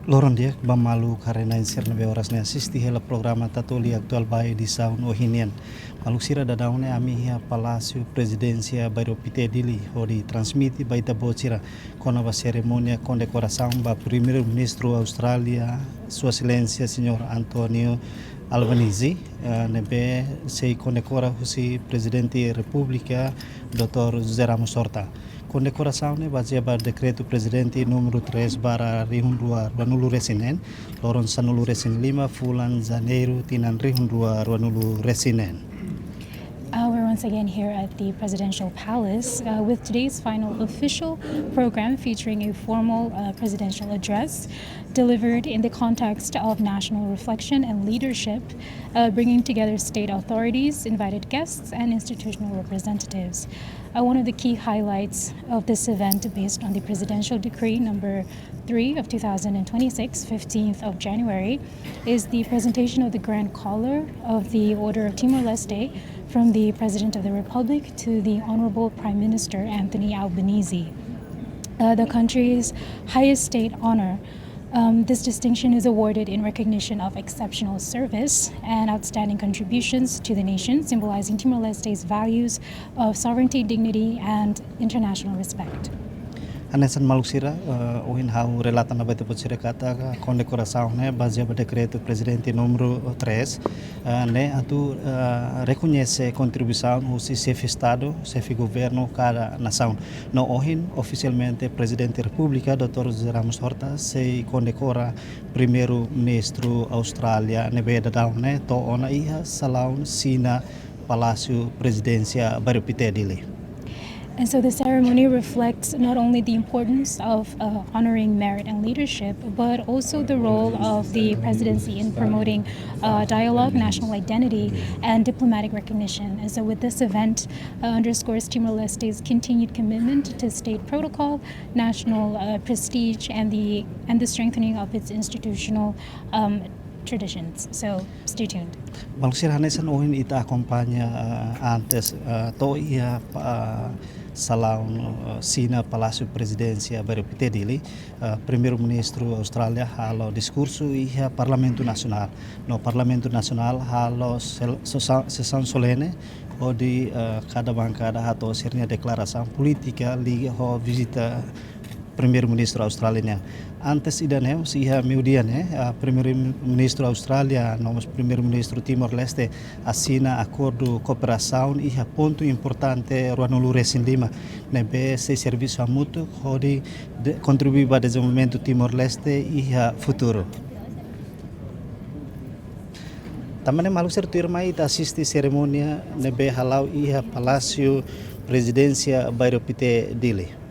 Loron dia bamalu karena insir nebe horas ne assisti hela programa TATOLI Aktual Bae di saun ohinian. Malu sira da daune ami hia Palácio Presidência bairo pite dili hori transmiti baita bocira kona ba ceremonia condecoração ba primeiro ministro Austrália Sua Excelência Senhor Antonio Albanese nebe sei condecora husi Presidente República Dr. José Ramos Horta. Condecoração ne baseada decreto presidente número 3 bara rihun 2 ranulu resinen loron sanulu resin 5 bulan Janeiro tinan rihun 2 ranulu resinen. We're once again here at the Presidential Palace with today's final official program featuring a formal presidential address delivered in the context of national reflection and leadership, bringing together state authorities, invited guests, and institutional representatives. One of the key highlights of this event, based on the Presidential Decree number 3 of 2026, 15th of January, is the presentation of the Grand Collar of the Order of Timor Leste from the President of the Republic to the Honorable Prime Minister Anthony Albanese. The country's highest state honor. This distinction is awarded in recognition of exceptional service and outstanding contributions to the nation, symbolizing Timor-Leste's values of sovereignty, dignity, and international respect. Anesan maluksira uhin hau relatan na baita potsire kata condecoração ne baseada decreto presidente número 3 ne atu reconhece contribuição do chefe estado, chefe governo cada nação. No ohin oficialmente presidente república Dr. José Ramos Horta se condecora primeiro ministro Austrália ne beda daun ne to ona iha salaun sina Palácio Presidência baru pite dili. And so the ceremony reflects not only the importance of honoring merit and leadership, but also the role of the presidency in promoting dialogue, national identity, and diplomatic recognition. And so with this event underscores Timor-Leste's continued commitment to state protocol, national prestige, and the strengthening of its institutional traditions. So stay tuned. Maluksir hanesan ohin ita acompaña antes to ia salaun sina Palácio Presidência baru pite dili primeiro-ministro Austrália halo discurso ia Parlamento Nacional. No Parlamento Nacional halo sessão solene onde cada bancada hato sirnya deklarasi politika liga ho visita primeiro-ministro australiano. Antes idane siha miudian primeiro-ministro Austrália nomos primeiro-ministro Timor Leste assina acordo cooperação e ponto importante ruanulu resin 5 nebe se serviço mútuo hodi contribuir para desenvolvimento Timor Leste e futuro. Tamane malu ser turmai assiste ceremonia nebe halau iha Palácio Presidência bairo pite dili.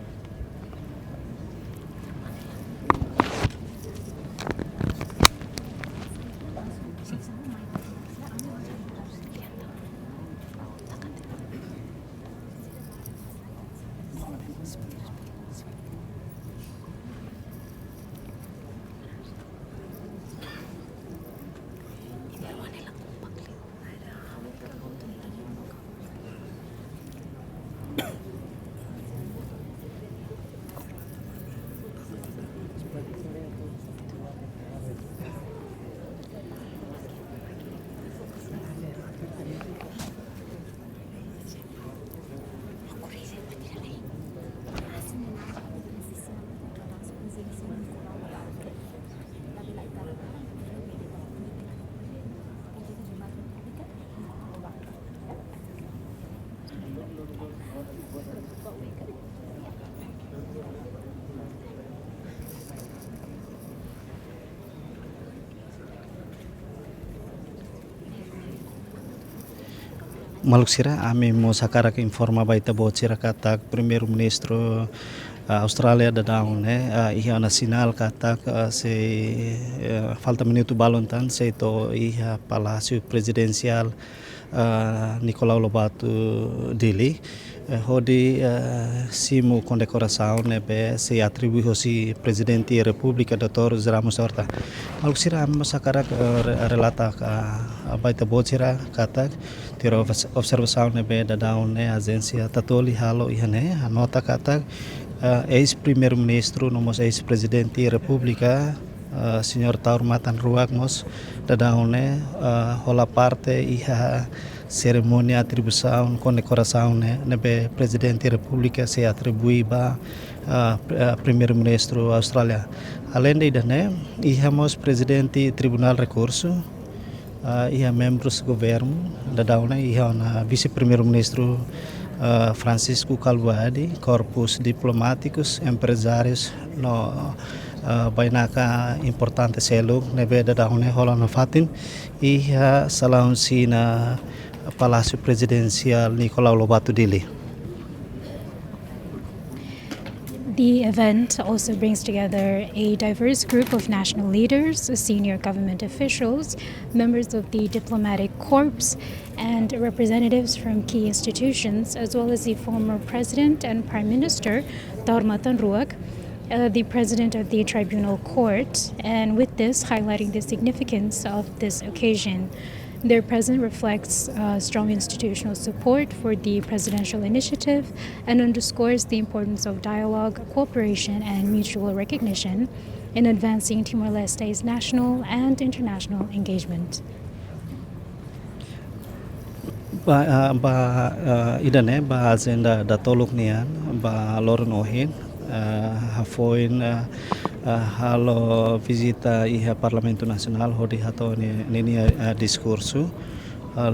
Maluksira ami mo sakara ke informa baita bocira kata primeiro-ministro Austrália da daun iha nasional kata se falta minuto balontan se to iha Palácio Presidencial Nicolau Lobato dili hodi simu condecoração nebe se atribui hosi presidente República Dr. Ramos Horta. Maluksira masakara relata baita bocira kata tiro observação nebe da daun agência TATOLI halo ihane anota kata ex primeiro-ministro nomos ex presidente República Senhor Taurmatan Ruagmos da daune hola parte iha cerimônia atribuição condecoração nebe presidente da República se atribui ba primeiro-ministro Austrália. Além de né, ihamos presidente Tribunal Recurso, iha membros do governo da daune iha na vice-primeiro-ministro Francisco Calvadi, corpos diplomáticos, empresários no bainaka importante selo nebe da daune hola na fatin iha salaun sina Palácio Presidencial Nicolau Lobato Dili. The event also brings together a diverse group of national leaders, senior government officials, members of the diplomatic corps, and representatives from key institutions, as well as the former President and Prime Minister, Taurmatan Ruag, the President of the Tribunal Court, and with this highlighting the significance of this occasion. Their presence reflects strong institutional support for the presidential initiative and underscores the importance of dialogue, cooperation, and mutual recognition in advancing Timor Leste's national and international engagement. Idane ba agenda da toluk nian ba loren ohin hafoin halo visita iha Parlamento Nacional hodi hato nini discurso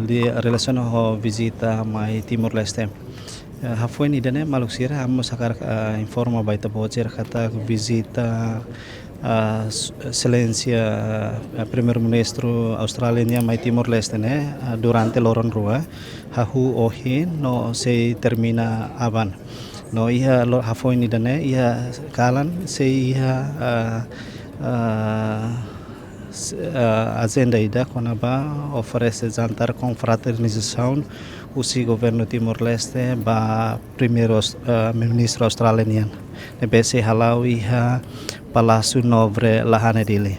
di relazione ho visita mai Timor Leste. Hafoin idane maluksira amo sakar informa baita bocer kata visita Excelência Primeiro-Ministro Australiano mai Timor Leste durante loron rua hahu ohin no se termina aban no iha hafoin idane iha kalan se iha agenda ida konaba oferece jantar confraternização usi governo Timor Leste ba primeiro ministro australiano nebe se halau iha Palácio Nobre lahane dili.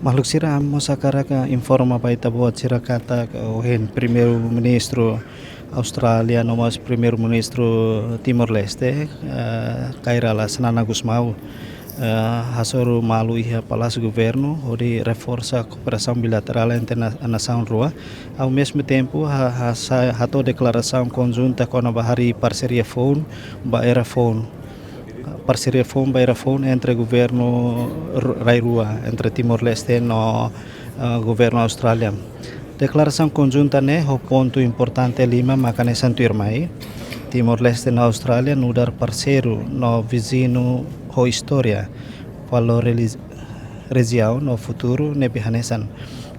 Makhluk sira amo sakara ka informa baita buat sira kata ohen primeiro-ministro Australia nomos primeiro-ministro Timor Leste kairala senana Gusmau hasoru malu iha Palácio Governo odi reforça a cooperação bilateral entre a nação rua ao mesmo tempo hato declaração conjunta com a bahari parceria phone baera phone parceria phone baera phone entre governo Rai Rua entre Timor Leste no governo australiano. Declaração conjunta o ponto importante lima makane santuirmai Timor Leste na Austrália nudar parceiro no vizinho ho história valor região no futuro nebihanesan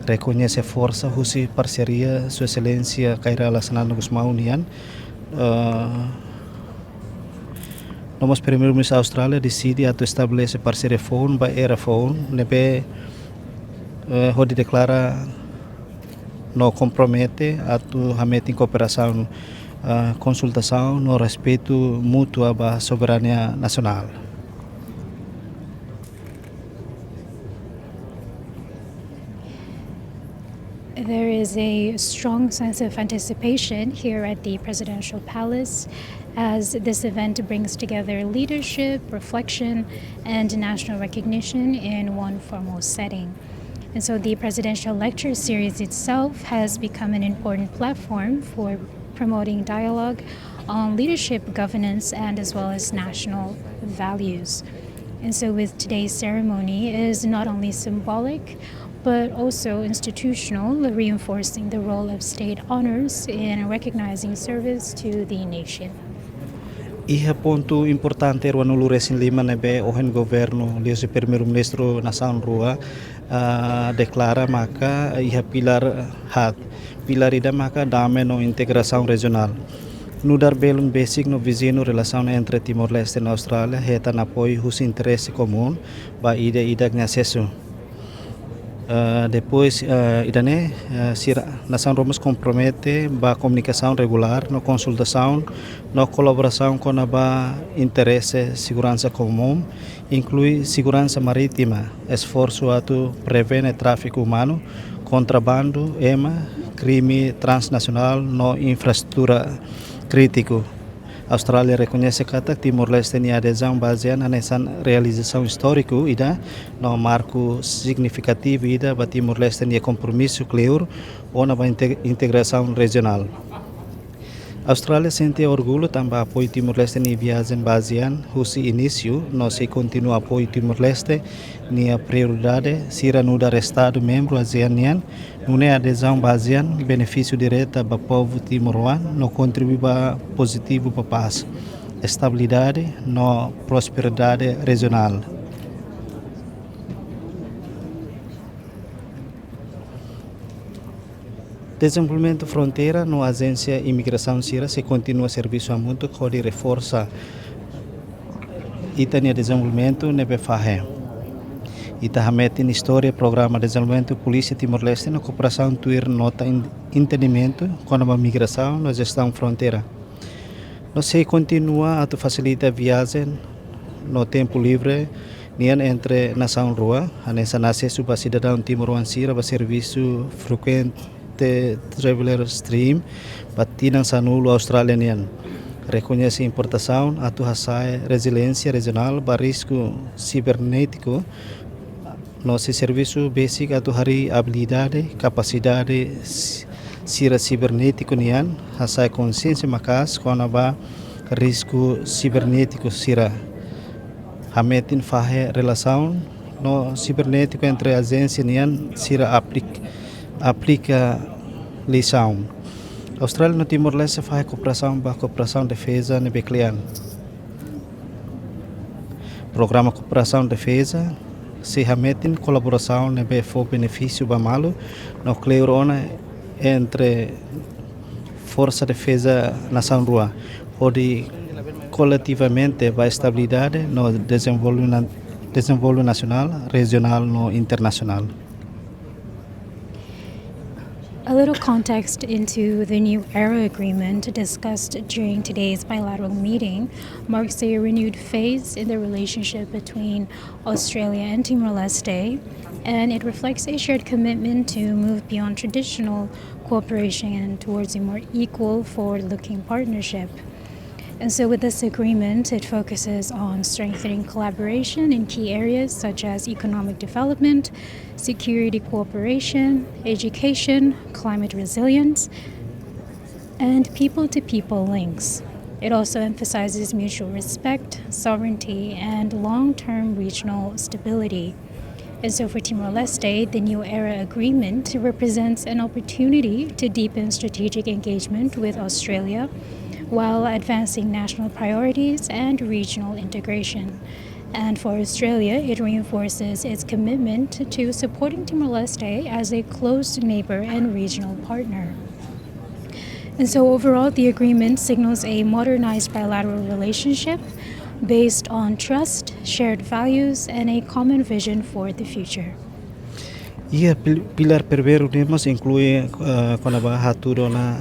reconhece força husi parceria sua excelência kaira laksana Gusmau nian Nomos primeiro-ministro Austrália decide a estabelecer parceria phone ba era phone nebe hodi declara no compromete atu hameti cooperação consultação no respeito mútuo ba soberania nacional. There is a strong sense of anticipation here at the Presidential Palace as this event brings together leadership, reflection, and national recognition in one formal setting. And so the Presidential Lecture Series itself has become an important platform for promoting dialogue on leadership, governance, and as well as national values. And so with today's ceremony is not only symbolic, but also institutional, reinforcing the role of state honors in recognizing service to the nation. Iha ponto importante ruan ulu resin lima nebe ohen governo lio se primeiro-ministro nação rua declara maka iha pilar ida maka dame no integração regional no dar belum basic no vizinho relação entre Timor Leste e Austrália, retan apoio os interesse comum ba ida de acesso. Depois, Nação Ramos compromete a comunicação regular, na consultação, na colaboração com a interesse segurança comum, inclui segurança marítima, esforço a prevenir tráfico humano, contrabando, crime transnacional, no infraestrutura crítico. A Austrália reconhece que Timor Leste tem adesão baseada nessa realização histórica e no marco significativo para Timor Leste tem compromisso claro ou na integração regional. A Austrália sente orgulho também apoio Timor Leste em viagem baseada no início, nós continua apoio Timor Leste na prioridade sira no dar Estado membro ASEAN, não é adesão baseada benefício direto para o povo timoroano, não contribui para positivo para a paz, estabilidade, no prosperidade regional. Desenvolvimento fronteira no agência imigração sira se continua serviço a muito que reforça e tem desenvolvimento nebe fahe. E também tem história programa de desenvolvimento polícia Timor Leste na cooperação tuir nota entendimento com a migração na gestão fronteira. Nós se continua a facilitar a viagem no tempo livre entre nação rua, a nessa acesso para cidadão timoroano sira para serviço frequente traveler stream batinan sanulo australiano reconhece importação atuação resiliência regional para risco cibernético nosso serviço básico atuari habilidade capacidade sira cibernético nian hasai consciência makas kona ba risco cibernético sira hametin fahe relação no cibernético entre agência nian sira aplica lição. A Austrália no Timor Leste faz cooperação defesa e cliente. Programa cooperação defesa se remetem colaboração e for benefício para malo no cleurona entre força de defesa nação rua pode coletivamente para estabilidade no desenvolvimento nacional, regional no internacional. A little context into the New Era Agreement discussed during today's bilateral meeting marks a renewed phase in the relationship between Australia and Timor-Leste, and it reflects a shared commitment to move beyond traditional cooperation and towards a more equal, forward-looking partnership. And so with this agreement, it focuses on strengthening collaboration in key areas such as economic development, security cooperation, education, climate resilience, and people-to-people links. It also emphasizes mutual respect, sovereignty, and long-term regional stability. And so for Timor-Leste, the New Era Agreement represents an opportunity to deepen strategic engagement with Australia, while advancing national priorities and regional integration. And for Australia, it reinforces its commitment to supporting Timor-Leste as a close neighbor and regional partner. And so overall, the agreement signals a modernized bilateral relationship based on trust, shared values, and a common vision for the future. Pilar primeiro temos inclui quando a haturo na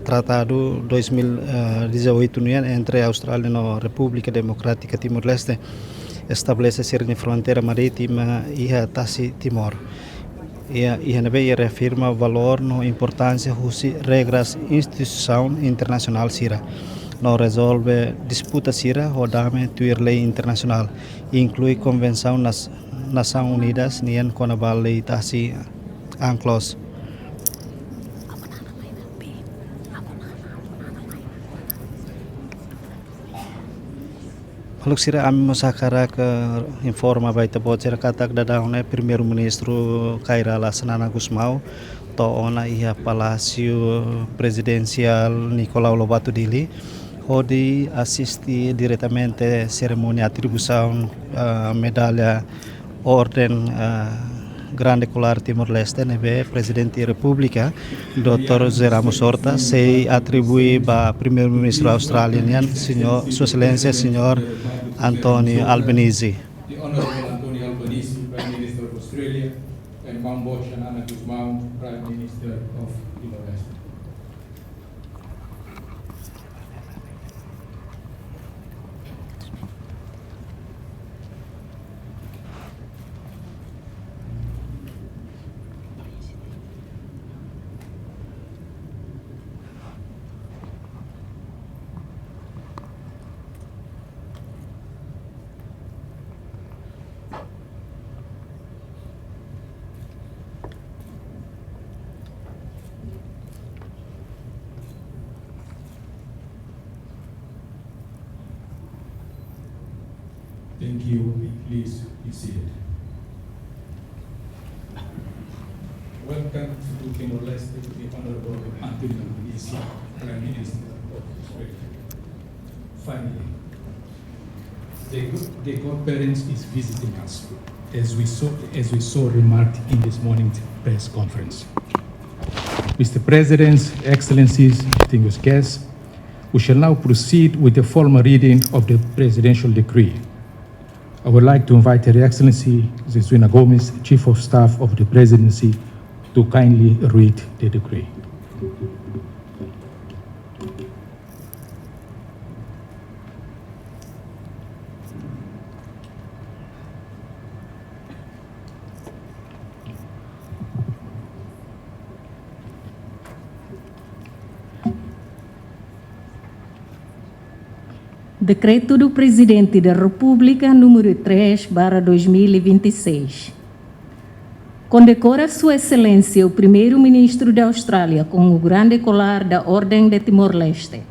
Tratado 2018 entre a Austrália e a República Democrática Timor-Leste estabelece ser uma fronteira marítima e a Tassi Timor. E reafirma o valor e importância das regras instituição internacional sira. Não resolve disputa sira ou dame tuir lei internacional. Inclui Convenção nas Nações Unidas nien com a lei Tassi Anclos. Kalau sira ami masakara ke informa baita bocor katak dadang primeiro-ministro Kaira Lasanana Gusmao to ona ia Palácio Presidencial Nicolau Lobato Dili onde assisti diretamente cerimônia atribuição medalha Orden Grande Kola Timor Leste, nebe Presidente da República, Dr. Ramos Horta, se atribui para Primeiro-Ministro australiano, Sua Excelência, Senhor Anthony Albanese. The Honorable Anthony Albanese, Prime Minister of Australia, and Mambo Shanana Guzmão, Prime Minister of Timor Leste. Thank you. Please be seated. Welcome to Timor Leste, the Honorable Anthony Albanese, Prime Minister of Australia. Finally, the conference is visiting us, as we saw remarked in this morning's press conference. Mr. President, Excellencies, distinguished guests, we shall now proceed with the formal reading of the presidential decree. I would like to invite Her Excellency Zezwina Gomez, Chief of Staff of the Presidency, to kindly read the decree. Decreto do Presidente da República número 3/2026. Condecora Sua Excelência o Primeiro-Ministro da Austrália com o Grande Colar da Ordem de Timor Leste.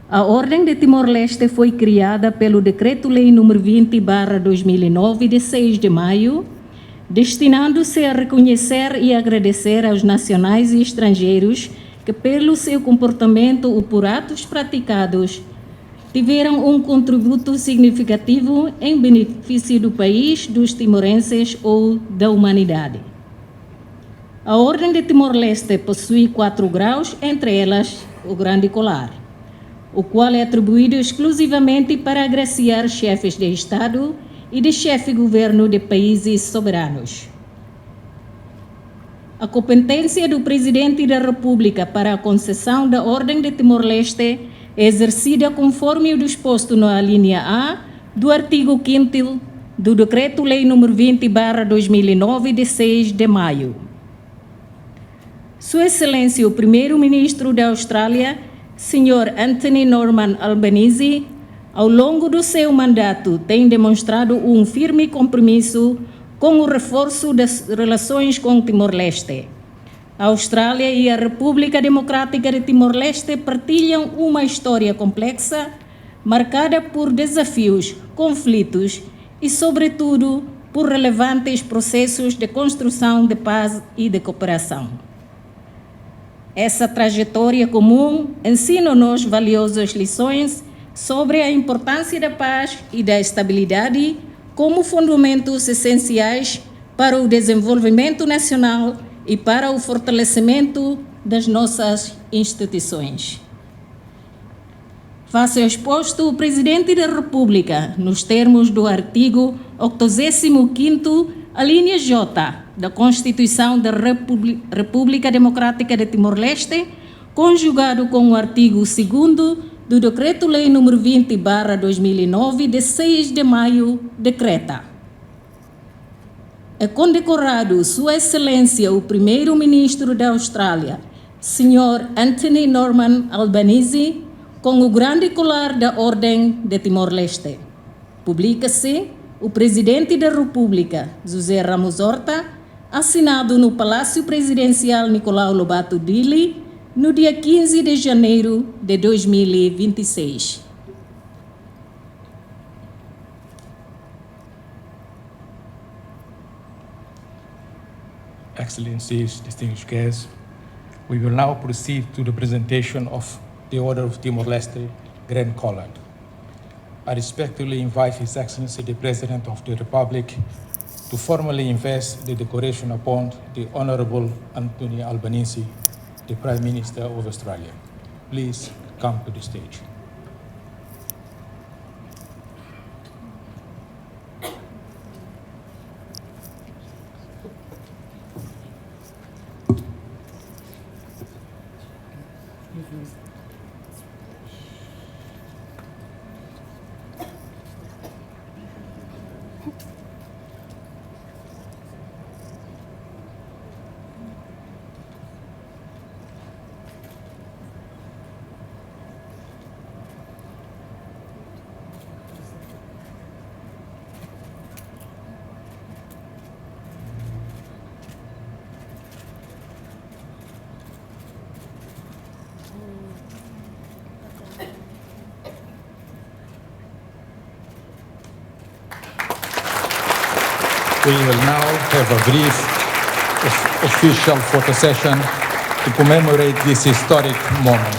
A Ordem de Timor Leste foi criada pelo Decreto-Lei número 20/2009 de 6 de maio, destinando-se a reconhecer e agradecer aos nacionais e estrangeiros que, pelo seu comportamento ou por atos praticados, tiveram um contributo significativo em benefício do país, dos timorenses ou da humanidade. A Ordem de Timor-Leste possui 4 graus, entre elas o Grande Colar, o qual é atribuído exclusivamente para agraciar chefes de Estado e de chefe de governo de países soberanos. A competência do Presidente da República para a concessão da Ordem de Timor-Leste é exercida conforme o disposto na linha A do artigo 5º do Decreto-Lei nº 20/2009 de 6 de maio. Sua Excelência o Primeiro-Ministro da Austrália, Sr. Anthony Norman Albanese, ao longo do seu mandato tem demonstrado um firme compromisso com o reforço das relações com Timor-Leste. A Austrália e a República Democrática de Timor-Leste partilham uma história complexa, marcada por desafios, conflitos e, sobretudo, por relevantes processos de construção de paz e de cooperação. Essa trajetória comum ensina-nos valiosas lições sobre a importância da paz e da estabilidade como fundamentos essenciais para o desenvolvimento nacional e para o fortalecimento das nossas instituições. Face ao exposto, o Presidente da República, nos termos do artigo 85º, a linha J da Constituição da República Democrática de Timor-Leste, conjugado com o artigo 2º do Decreto-Lei nº 20/2009, de 6 de maio, decreta: é condecorado Sua Excelência o Primeiro-Ministro da Austrália, Sr. Anthony Norman Albanese, com o Grande Colar da Ordem de Timor-Leste. Publica-se o Presidente da República, José Ramos Horta, assinado no Palácio Presidencial Nicolau Lobato Dili, no dia 15 de janeiro de 2026. Excellencies, distinguished guests, we will now proceed to the presentation of the Order of Timor-Leste Grande Kola. I respectfully invite His Excellency the President of the Republic to formally invest the decoration upon the Honorable Anthony Albanese, the Prime Minister of Australia. Please come to the stage. We will now have a brief official photo session to commemorate this historic moment.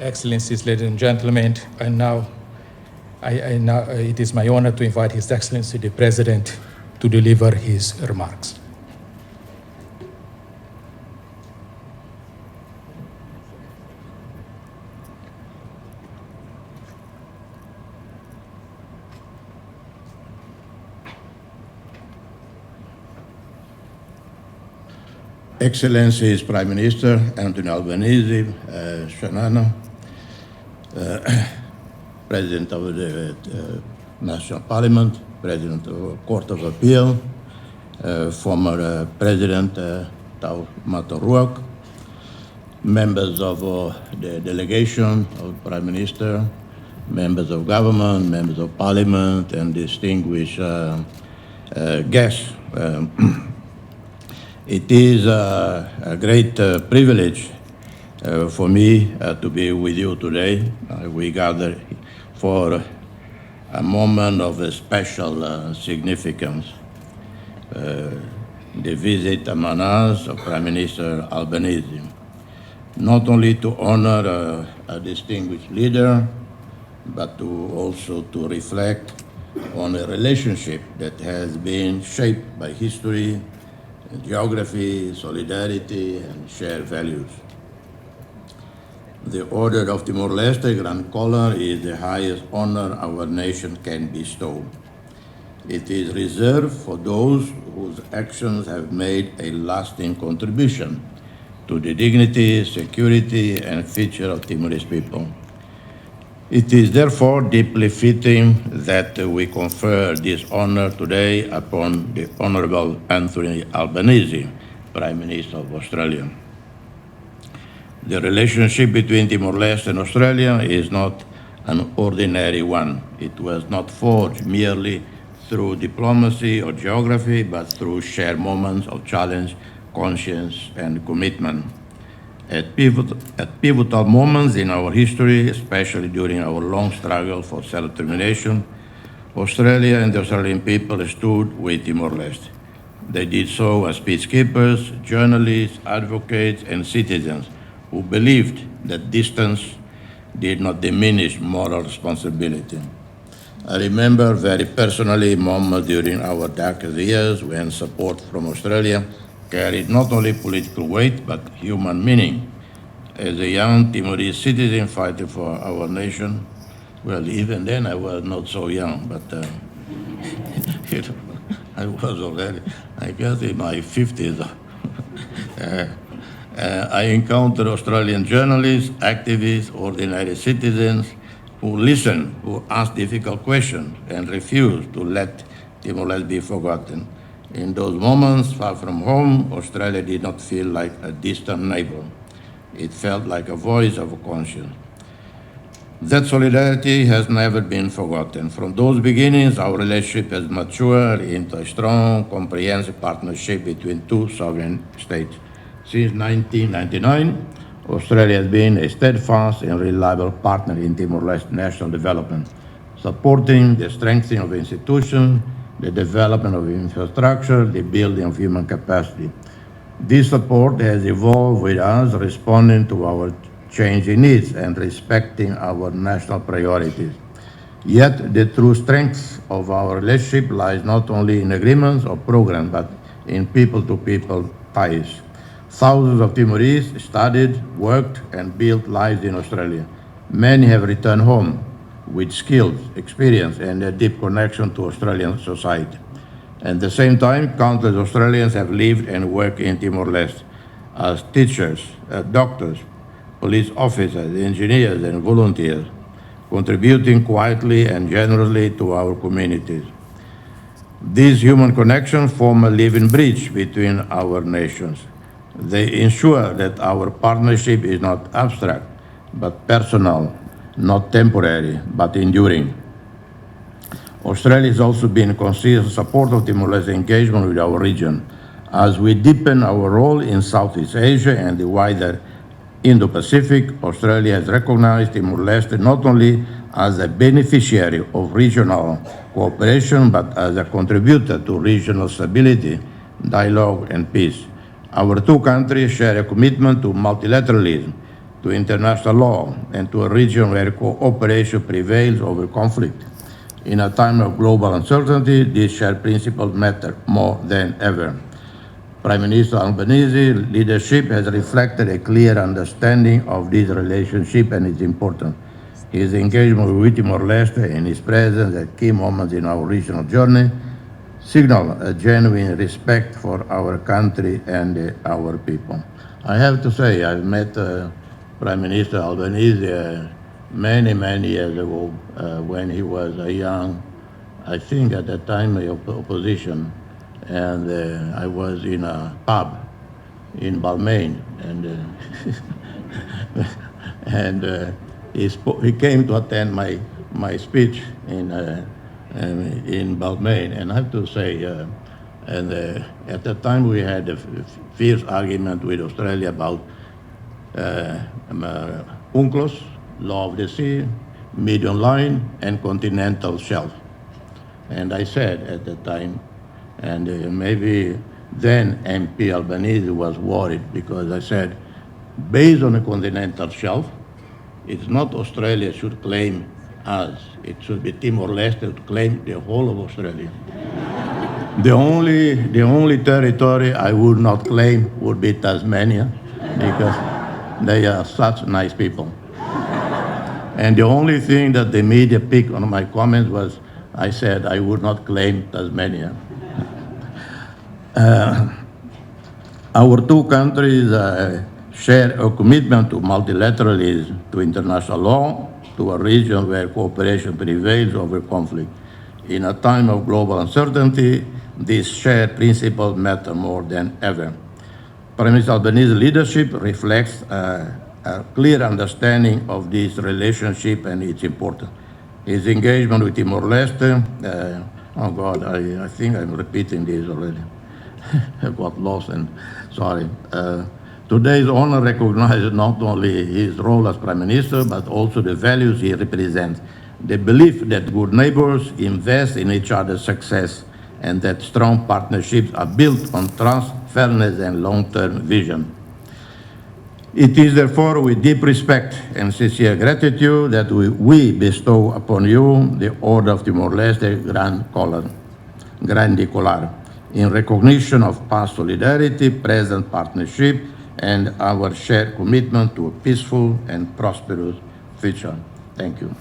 Excellencies, ladies and gentlemen, and now it is my honor to invite His Excellency the President to deliver his remarks. Excellencies Prime Minister Anthony Albanese, Shanana, President of the National Parliament, President of the Court of Appeal, former President Tau Mataruak, members of the delegation of the Prime Minister, members of government, members of Parliament, and distinguished guests. It is a great privilege for me to be with you today. We gather for a moment of a special significance. The visit among us of Prime Minister Albanese, not only to honor a distinguished leader, but also to reflect on a relationship that has been shaped by history, geography, solidarity, and shared values. The Order of Timor Leste Grande Kola is the highest honor our nation can bestow. It is reserved for those whose actions have made a lasting contribution to the dignity, security, and future of Timorese people. It is therefore deeply fitting that we confer this honor today upon the Honorable Anthony Albanese, Prime Minister of Australia. The relationship between Timor-Leste and Australia is not an ordinary one. It was not forged merely through diplomacy or geography, but through shared moments of challenge, conscience, and commitment. At pivotal moments in our history, especially during our long struggle for self-determination, Australia and the Australian people stood with Timor-Leste. They did so as peacekeepers, journalists, advocates, and citizens who believed that distance did not diminish moral responsibility. I remember very personally moments during our darkest years when support from Australia carried not only political weight, but human meaning. As a young Timorese citizen fighting for our nation, well, even then I was not so young, but I was already, I guess, in my 50s. I encountered Australian journalists, activists, ordinary citizens who listened, who asked difficult questions, and refused to let Timor-Leste be forgotten. In those moments, far from home, Australia did not feel like a distant neighbor. It felt like a voice of a conscience. That solidarity has never been forgotten. From those beginnings, our relationship has matured into a strong, comprehensive partnership between two sovereign states. Since 1999, Australia has been a steadfast and reliable partner in Timor-Leste national development, supporting the strengthening of institutions, the development of infrastructure, the building of human capacity. This support has evolved with us responding to our changing needs and respecting our national priorities. Yet the true strength of our relationship lies not only in agreements or programs, but in people-to-people ties. Thousands of Timorese studied, worked, and built lives in Australia. Many have returned home with skills, experience, and a deep connection to Australian society. At the same time, countless Australians have lived and worked in Timor Leste as teachers, doctors, police officers, engineers, and volunteers, contributing quietly and generously to our communities. These human connections form a living bridge between our nations. They ensure that our partnership is not abstract, but personal, not temporary, but enduring. Australia has also been a consistent supporter of Timor-Leste engagement with our region. As we deepen our role in Southeast Asia and the wider Indo-Pacific, Australia has recognized Timor-Leste not only as a beneficiary of regional cooperation, but as a contributor to regional stability, dialogue, and peace. Our two countries share a commitment to multilateralism, to international law, and to a region where cooperation prevails over conflict. In a time of global uncertainty, these shared principles matter more than ever. Prime Minister Albanese's leadership has reflected a clear understanding of this relationship and its importance. His engagement with Timor-Leste and his presence at key moments in our regional journey signal a genuine respect for our country and our people. I have to say, I've met Prime Minister Albanese many years ago when he was a young, I think at that time, opposition. And I was in a pub in Balmain, and he came to attend my speech in Balmain, and I have to say, at that time we had a fierce argument with Australia about UNCLOS, law of the sea, median line, and continental shelf. And I said at the time, and maybe then MP Albanese was worried because I said, based on a continental shelf, it's not Australia should claim us. It should be Timor-Leste to claim the whole of Australia. The only territory I would not claim would be Tasmania because they are such nice people. And the only thing that the media picked on my comments was I said I would not claim Tasmania. Our two countries share a commitment to multilateralism, to international law, to a region where cooperation prevails over conflict. In a time of global uncertainty, these shared principles matter more than ever. Prime Minister Albanese's leadership reflects a clear understanding of this relationship and its importance. His engagement with Timor-Leste, oh God, I think I'm repeating this already. I got lost and sorry. Today's honor recognizes not only his role as Prime Minister, but also the values he represents. The belief that good neighbors invest in each other's success and that strong partnerships are built on trust, fairness, and long-term vision. It is therefore with deep respect and sincere gratitude that we bestow upon you the Order of Timor-Leste Grande Kola, in recognition of past solidarity, present partnership, and our shared commitment to a peaceful and prosperous future. Thank you.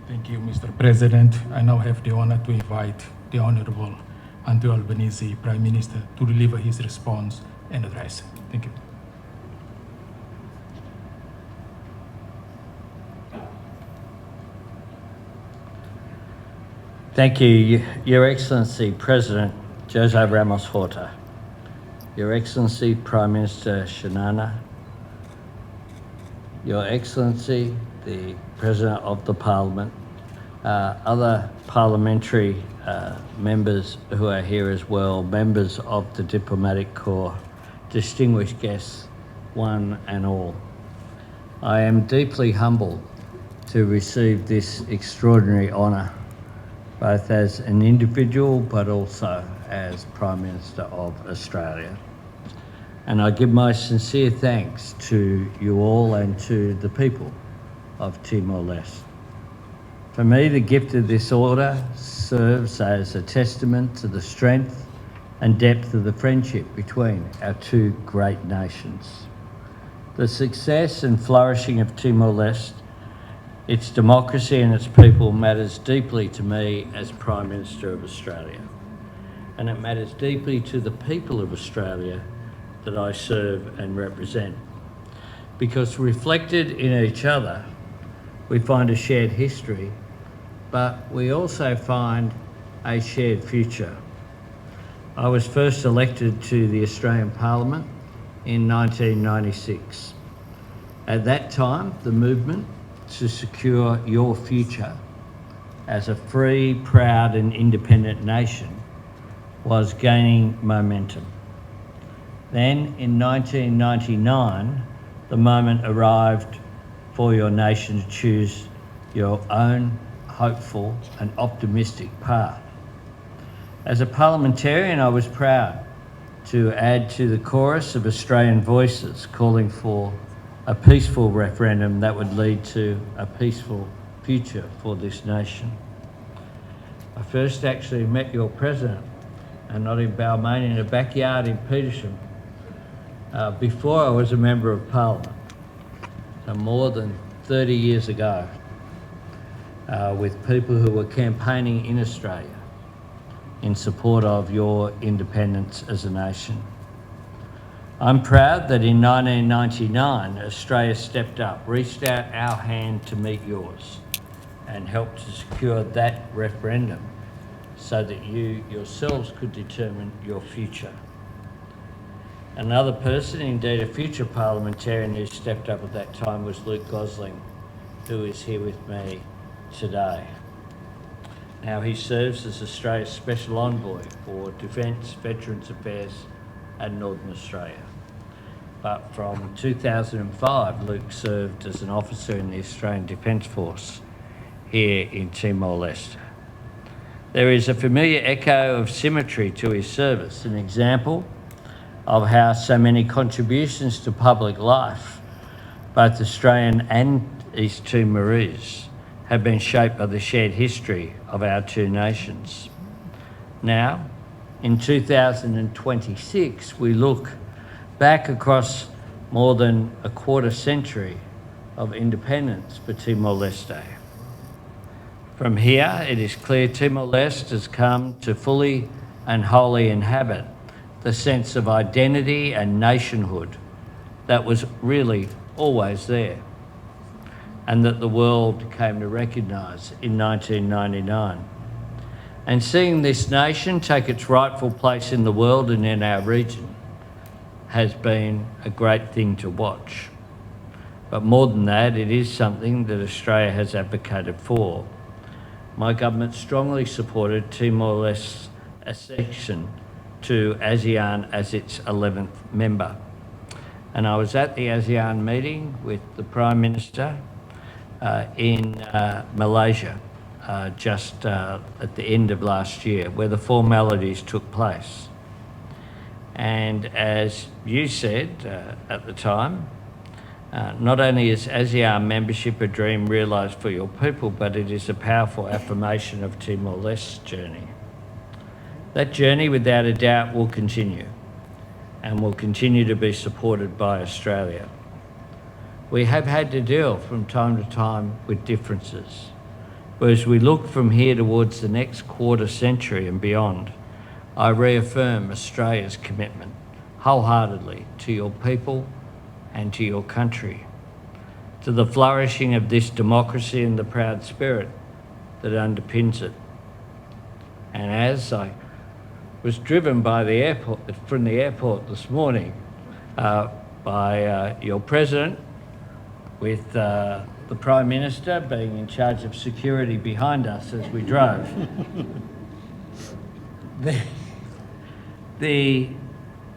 Thank you, Mr. President. I now have the honor to invite the Honorable Anthony Albanese, Prime Minister, to deliver his response and address. Thank you. Thank you, Your Excellency President Jose Ramos Horta, Your Excellency Prime Minister Shanana, Your Excellency the President of the Parliament, other parliamentary members who are here as well, members of the Diplomatic Corps, distinguished guests, one and all. I am deeply humbled to receive this extraordinary honour, both as an individual but also as Prime Minister of Australia. And I give my sincere thanks to you all and to the people of Timor Leste. For me, the gift of this order serves as a testament to the strength and depth of the friendship between our two great nations. The success and flourishing of Timor Leste, its democracy and its people matters deeply to me as Prime Minister of Australia. And it matters deeply to the people of Australia that I serve and represent. Because reflected in each other, we find a shared history, but we also find a shared future. I was first elected to the Australian Parliament in 1996. At that time, the movement to secure your future as a free, proud and independent nation was gaining momentum. Then in 1999, the moment arrived for your nation to choose your own hopeful and optimistic path. As a parliamentarian, I was proud to add to the chorus of Australian voices calling for a peaceful referendum that would lead to a peaceful future for this nation. I first actually met your president, and not in Balmain, in a backyard in Petersham, before I was a Member of Parliament, so more than 30 years ago, with people who were campaigning in Australia in support of your independence as a nation. I'm proud that in 1999, Australia stepped up, reached out our hand to meet yours and helped to secure that referendum so that you yourselves could determine your future. Another person, indeed a future parliamentarian who stepped up at that time, was Luke Gosling, who is here with me today. Now he serves as Australia's Special Envoy for Defence, Veterans Affairs and Northern Australia. But from 2005, Luke served as an officer in the Australian Defence Force here in Timor-Leste. There is a familiar echo of symmetry to his service, an example of how so many contributions to public life, both Australian and East Timorese, have been shaped by the shared history of our two nations. Now, in 2026, we look back across more than a quarter century of independence for Timor-Leste. From here, it is clear Timor-Leste has come to fully and wholly inhabit the sense of identity and nationhood that was really always there, and that the world came to recognise in 1999. And seeing this nation take its rightful place in the world and in our region has been a great thing to watch. But more than that, it is something that Australia has advocated for. My government strongly supported Timor-Leste's accession to ASEAN as its 11th member. And I was at the ASEAN meeting with the Prime Minister in Malaysia just at the end of last year, where the formalities took place. And as you said at the time, not only is ASEAN membership a dream realised for your people, but it is a powerful affirmation of Timor-Leste's journey. That journey, without a doubt, will continue and will continue to be supported by Australia. We have had to deal from time to time with differences, but as we look from here towards the next quarter century and beyond, I reaffirm Australia's commitment wholeheartedly to your people and to your country, to the flourishing of this democracy and the proud spirit that underpins it. And as I was driven by the airport, from the airport this morning by your President, with the Prime Minister being in charge of security behind us as we drove, the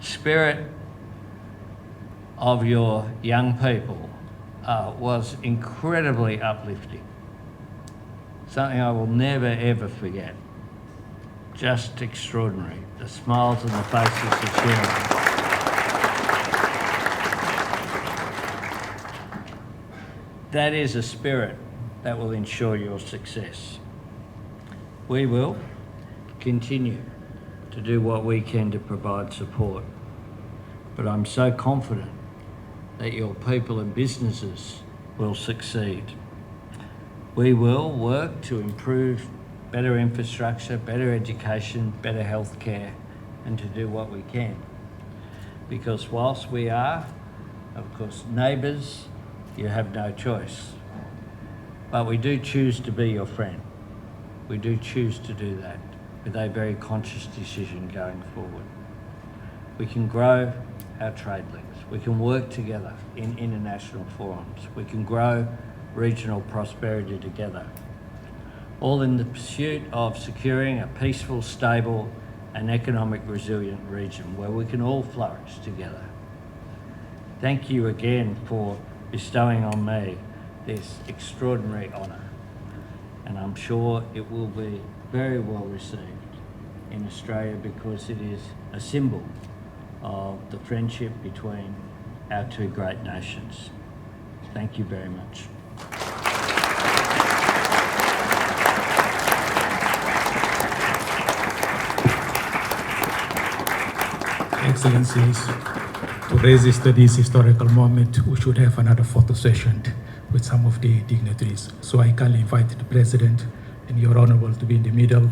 spirit of your young people was incredibly uplifting. Something I will never ever forget. Just extraordinary. The smiles on the faces of children. That is a spirit that will ensure your success. We will continue to do what we can to provide support, but I'm so confident that your people and businesses will succeed. We will work to improve better infrastructure, better education, better healthcare, and to do what we can. Because whilst we are, of course, neighbours, you have no choice. But we do choose to be your friend. We do choose to do that with a very conscious decision going forward. We can grow our trade links. We can work together in international forums. We can grow regional prosperity together, all in the pursuit of securing a peaceful, stable and economic resilient region where we can all flourish together. Thank you again for bestowing on me this extraordinary honour, and I'm sure it will be very well received in Australia because it is a symbol of the friendship between our two great nations. Thank you very much. Excellencies, to register this historical moment, we should have another photo session with some of the dignitaries. So I kindly invite the President and Your Honourable to be in the middle,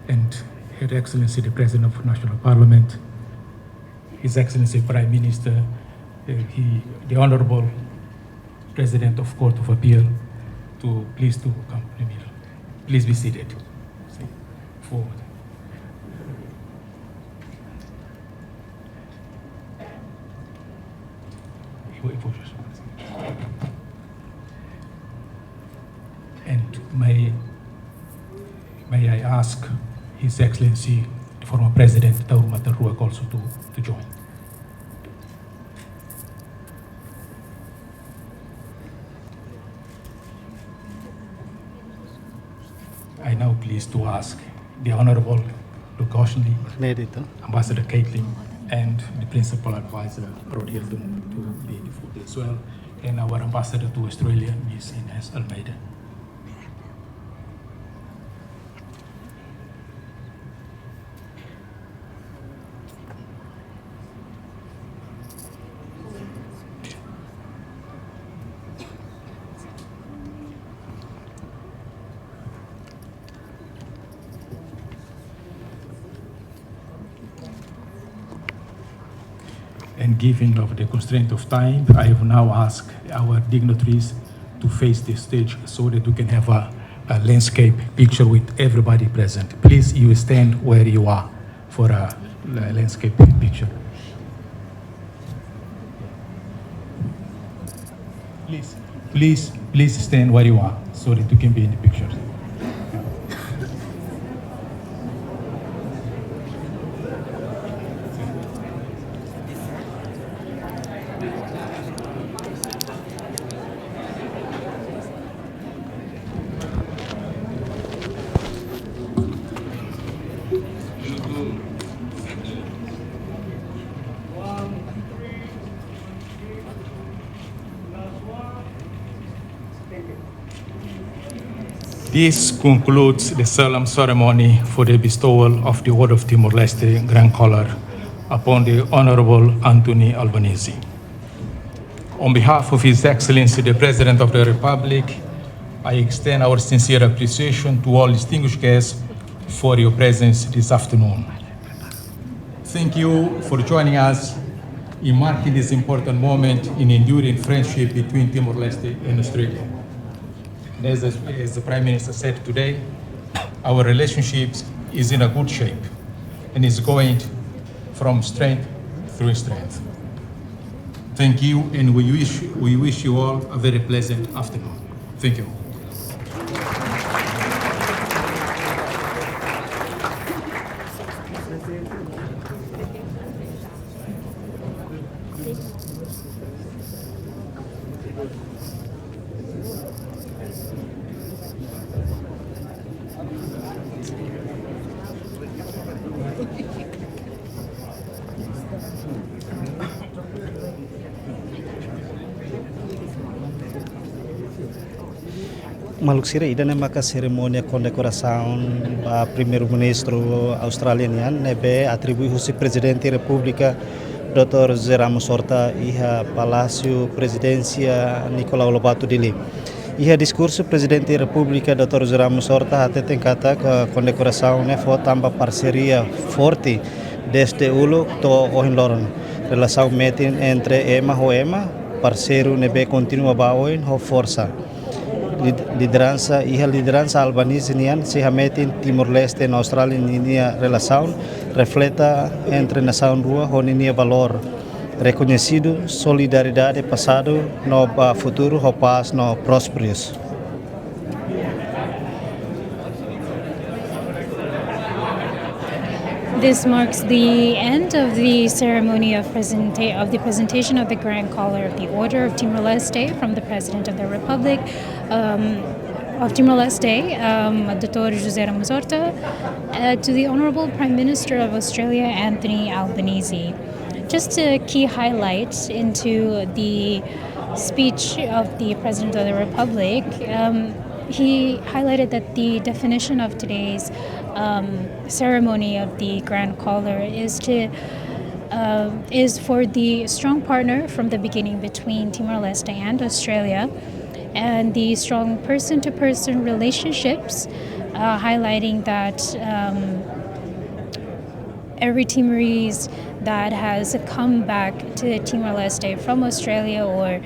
and Her Excellency the President of National Parliament, His Excellency Prime Minister, the Honourable President of Court of Appeal, to please to come to the middle. Please be seated. Forward. And may I ask His Excellency, the former President Taur Mataruak, also to join. I now pleased to ask the Honourable Luke Oshley, Ambassador Caitlin, and the Principal Advisor Rod Hilton to be in the photo as well, and our Ambassador to Australia, Ms. Ines Almeida. And given of the constraint of time, I have now asked our dignitaries to face the stage so that we can have a landscape picture with everybody present. Please, you stand where you are for a landscape picture. Please stand where you are so that you can be in the picture. This concludes the solemn ceremony for the bestowal of the Order of Timor Leste Grand Kola upon the Honourable Anthony Albanese. On behalf of His Excellency the President of the Republic, I extend our sincere appreciation to all distinguished guests for your presence this afternoon. Thank you for joining us in marking this important moment in enduring friendship between Timor Leste and Australia. As the Prime Minister said today, our relationship is in a good shape and is going from strength through strength. Thank you, and we wish you all a very pleasant afternoon. Thank you. Maluk sira ida ne maka ceremonia condecoração ba primeiro-ministro australiano nebe atribui husi presidente república Dr. Ramos Horta iha Palácio Presidência Nicolau Lobato Dili. Iha discurso presidente república Dr. Ramos Horta até tem kata condecoração ne fo tamba parceria forte desde ulo to ohin loron. Relação metin entre ema ho ema parceiro nebe continua baoin ho força. Liderança albanese nian se hametin Timor Leste na Austrália ninia relação refleta entre nação rua ho ninia valor reconhecido solidariedade passado no futuro ho paz no prósperos. This marks the end of the ceremony of the presentation of the Grand Collar of the Order of Timor Leste from the President of the Republic of Timor Leste, Dr. Ramos Horta, to the Honourable Prime Minister of Australia, Anthony Albanese. Just a key highlight into the speech of the President of the Republic, he highlighted that the definition of today's ceremony of the Grand Collar is for the strong partner from the beginning between Timor-Leste and Australia, and the strong person-to-person relationships, highlighting that every Timorese that has come back to Timor-Leste from Australia or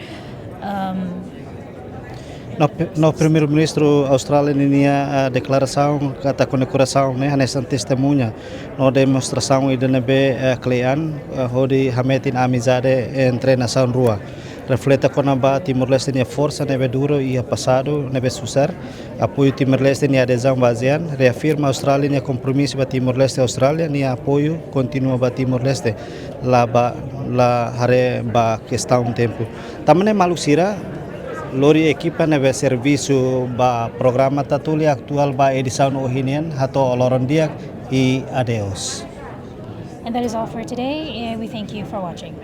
No primeiro-ministro australiano ninia declaração kata condecoração né hanesan testemunha no demonstração ida nebe klean hodi hametin amizade entre nação rua refleta konaba Timor-Leste nia força nebe duro e passado nebe susar apoio Timor-Leste nia adesão basean reafirma Austrália nia compromisso ba Timor-Leste Austrália nia apoio continua ba Timor-Leste la hare ba questão tempo tamane malusira Lori equipa nebe serviço ba programa TATOLI atual ba edição ohinian hato oloron diak e adeus. And that is all for today. We thank you for watching.